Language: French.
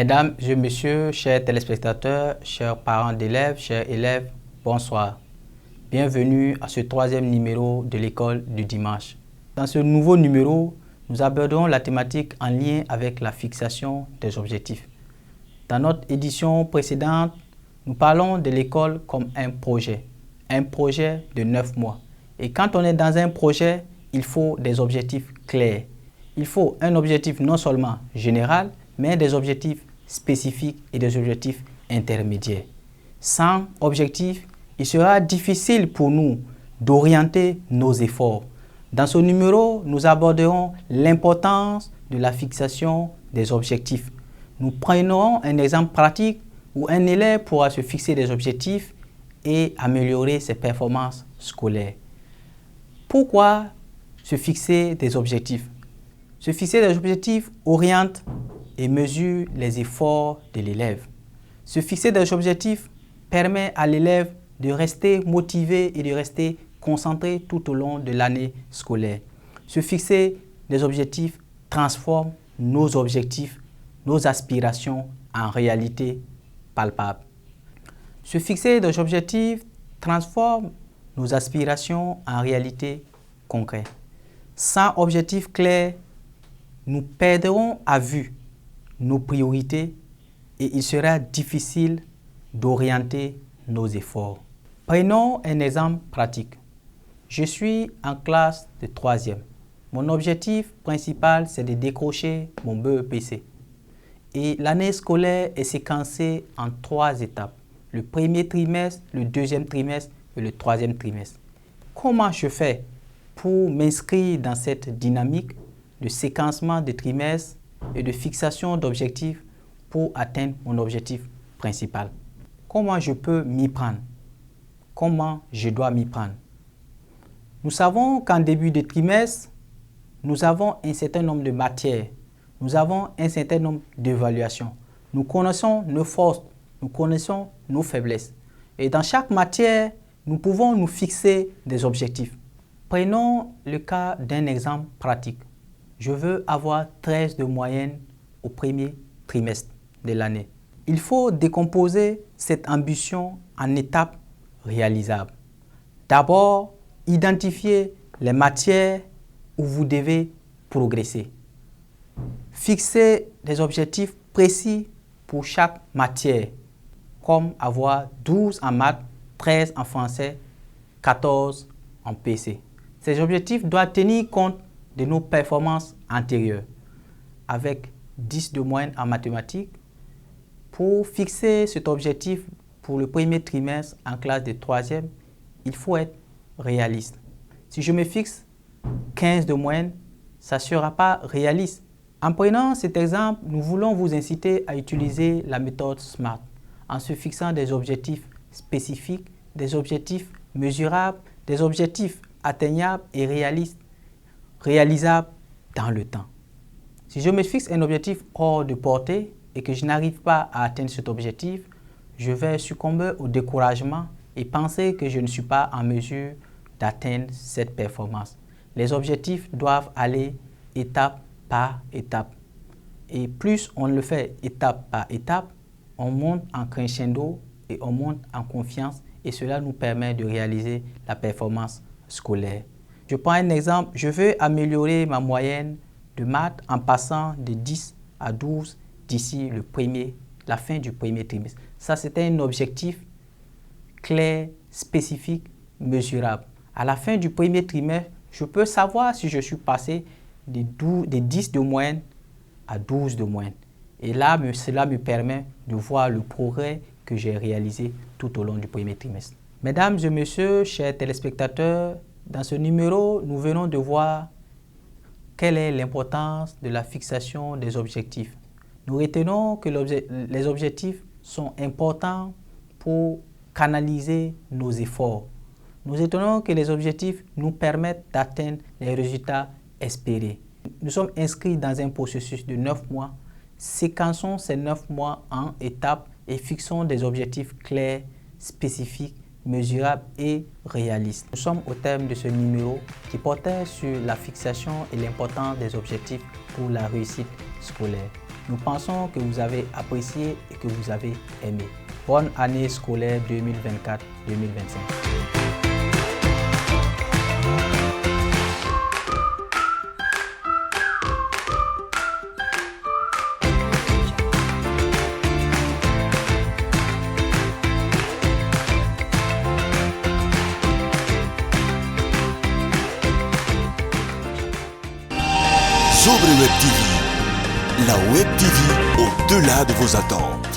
Mesdames et messieurs, chers téléspectateurs, chers parents d'élèves, chers élèves, bonsoir. Bienvenue à ce troisième numéro de l'école du dimanche. Dans ce nouveau numéro, nous aborderons la thématique en lien avec la fixation des objectifs. Dans notre édition précédente, nous parlons de l'école comme un projet de 9 mois. Et quand on est dans un projet, il faut des objectifs clairs. Il faut un objectif non seulement général, mais des objectifs spécifiques et des objectifs intermédiaires. Sans objectifs, il sera difficile pour nous d'orienter nos efforts. Dans ce numéro, nous aborderons l'importance de la fixation des objectifs. Nous prendrons un exemple pratique où un élève pourra se fixer des objectifs et améliorer ses performances scolaires. Pourquoi se fixer des objectifs? Se fixer des objectifs oriente et mesure les efforts de l'élève. Se fixer des objectifs permet à l'élève de rester motivé et de rester concentré tout au long de l'année scolaire. Se fixer des objectifs transforme nos objectifs, nos aspirations en réalité palpable. Se fixer des objectifs transforme nos aspirations en réalité concrète. Sans objectif clair, nous perdrons à vue nos priorités et il sera difficile d'orienter nos efforts. Prenons un exemple pratique. Je suis en classe de 3e. Mon objectif principal, c'est de décrocher mon BEPC. Et l'année scolaire est séquencée en 3 étapes. Le premier trimestre, le deuxième trimestre et le troisième trimestre. Comment je fais pour m'inscrire dans cette dynamique de séquencement de trimestres et de fixation d'objectifs pour atteindre mon objectif principal? Comment je peux m'y prendre? Comment je dois m'y prendre? Nous savons qu'en début de trimestre, nous avons un certain nombre de matières. Nous avons un certain nombre d'évaluations. Nous connaissons nos forces, nous connaissons nos faiblesses. Et dans chaque matière, nous pouvons nous fixer des objectifs. Prenons le cas d'un exemple pratique. Je veux avoir 13 de moyenne au premier trimestre de l'année. Il faut décomposer cette ambition en étapes réalisables. D'abord, identifier les matières où vous devez progresser. Fixer des objectifs précis pour chaque matière, comme avoir 12 en maths, 13 en français, 14 en PC. Ces objectifs doivent tenir compte de nos performances antérieures. Avec 10 de moyenne en mathématiques, pour fixer cet objectif pour le premier trimestre en classe de 3e, il faut être réaliste. Si je me fixe 15 de moyenne, ça ne sera pas réaliste. En prenant cet exemple, nous voulons vous inciter à utiliser la méthode SMART en se fixant des objectifs spécifiques, des objectifs mesurables, des objectifs atteignables et réalisables dans le temps. Si je me fixe un objectif hors de portée et que je n'arrive pas à atteindre cet objectif, je vais succomber au découragement et penser que je ne suis pas en mesure d'atteindre cette performance. Les objectifs doivent aller étape par étape. Et plus on le fait étape par étape, on monte en crescendo et on monte en confiance et cela nous permet de réaliser la performance scolaire. Je prends un exemple, je veux améliorer ma moyenne de maths en passant de 10 à 12 d'ici la fin du premier trimestre. Ça, c'était un objectif clair, spécifique, mesurable. À la fin du premier trimestre, je peux savoir si je suis passé de 10 de moyenne à 12 de moyenne. Et là, cela me permet de voir le progrès que j'ai réalisé tout au long du premier trimestre. Mesdames et messieurs, chers téléspectateurs, dans ce numéro, nous venons de voir quelle est l'importance de la fixation des objectifs. Nous retenons que les objectifs sont importants pour canaliser nos efforts. Nous retenons que les objectifs nous permettent d'atteindre les résultats espérés. Nous sommes inscrits dans un processus de 9 mois. Séquençons ces 9 mois en étapes et fixons des objectifs clairs, spécifiques, mesurables et réalistes. Nous sommes au terme de ce numéro qui portait sur la fixation et l'importance des objectifs pour la réussite scolaire. Nous pensons que vous avez apprécié et que vous avez aimé. Bonne année scolaire 2024-2025. Sobre Web TV, la Web TV au-delà de vos attentes.